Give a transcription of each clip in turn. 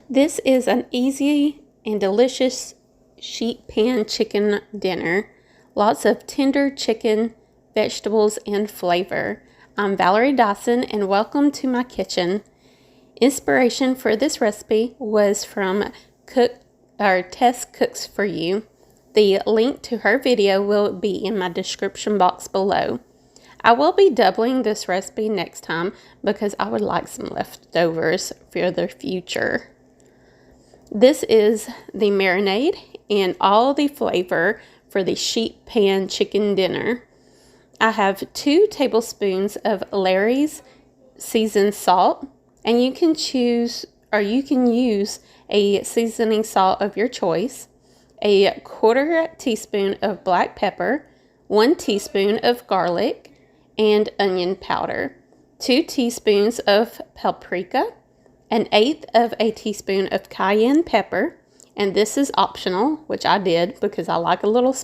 This is an easy and delicious sheet pan chicken dinner. Lots of tender chicken, vegetables, and flavor. I'm Valerie Dawson and welcome to my kitchen. Inspiration for this recipe was from Tess Cooks For You. The link to her video will be in my description box below. I will be doubling this recipe next time because I would like some leftovers for the future. This is the marinade and all the flavor for the sheet pan chicken dinner. I have 2 tablespoons of Lawry's seasoned salt, and you can choose or you can use a seasoning salt of your choice, a 1/4 teaspoon of black pepper, 1 teaspoon of garlic and onion powder, 2 teaspoons of paprika, 1/8 of a teaspoon of cayenne pepper, and this is optional, which I did because I like a little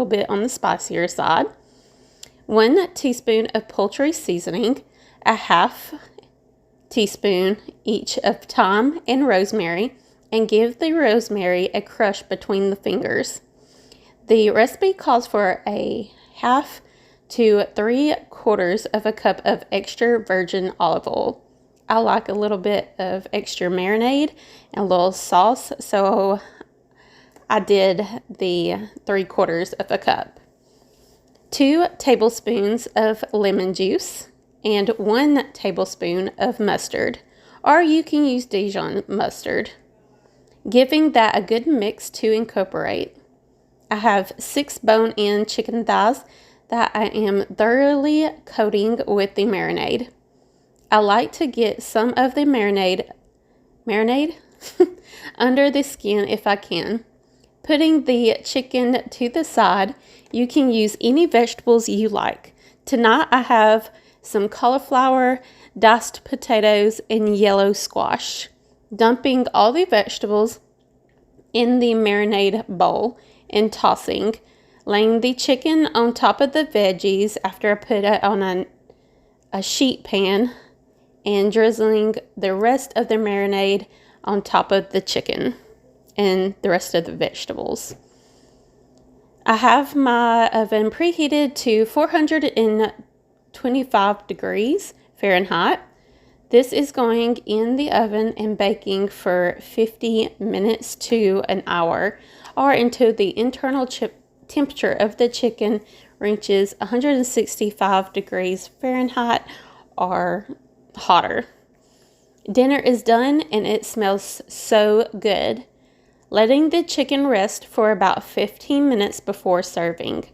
bit on the spicier side. 1 teaspoon of poultry seasoning, a 1/2 teaspoon each of thyme and rosemary, and give the rosemary a crush between the fingers. The recipe calls for a 1/2 to 3/4 of a cup of extra virgin olive oil. I like a little bit of extra marinade and a little sauce, so I did the 3/4 of a cup. 2 tablespoons of lemon juice and 1 tablespoon of mustard, or you can use Dijon mustard, giving that a good mix to incorporate. I have 6 bone-in chicken thighs that I am thoroughly coating with the marinade. I like to get some of the marinade under the skin if I can. Putting the chicken to the side, you can use any vegetables you like. Tonight I have some cauliflower, diced potatoes, and yellow squash. Dumping all the vegetables in the marinade bowl and tossing. Laying the chicken on top of the veggies after I put it on a sheet pan, and drizzling the rest of the marinade on top of the chicken and the rest of the vegetables. I have my oven preheated to 425 degrees Fahrenheit. This is going in the oven and baking for 50 minutes to an hour, or until the internal temperature of the chicken reaches 165 degrees Fahrenheit or hotter. Dinner is done and it smells so good. Letting the chicken rest for about 15 minutes before serving.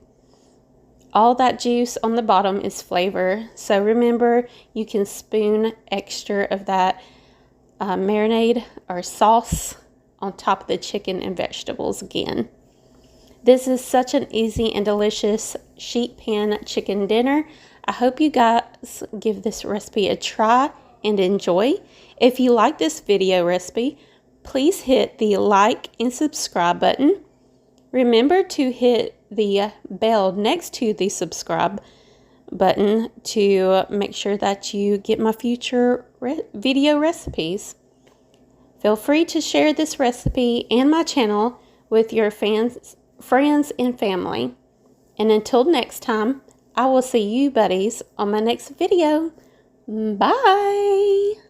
All that juice on the bottom is flavor, so remember you can spoon extra of that marinade or sauce on top of the chicken and vegetables again. This is such an easy and delicious sheet pan chicken dinner. I hope you guys give this recipe a try and enjoy. If you like this video recipe, please hit the like and subscribe button. Remember to hit the bell next to the subscribe button to make sure that you get my future video recipes. Feel free to share this recipe and my channel with your friends and family. And until next time, I will see you buddies on my next video. Bye!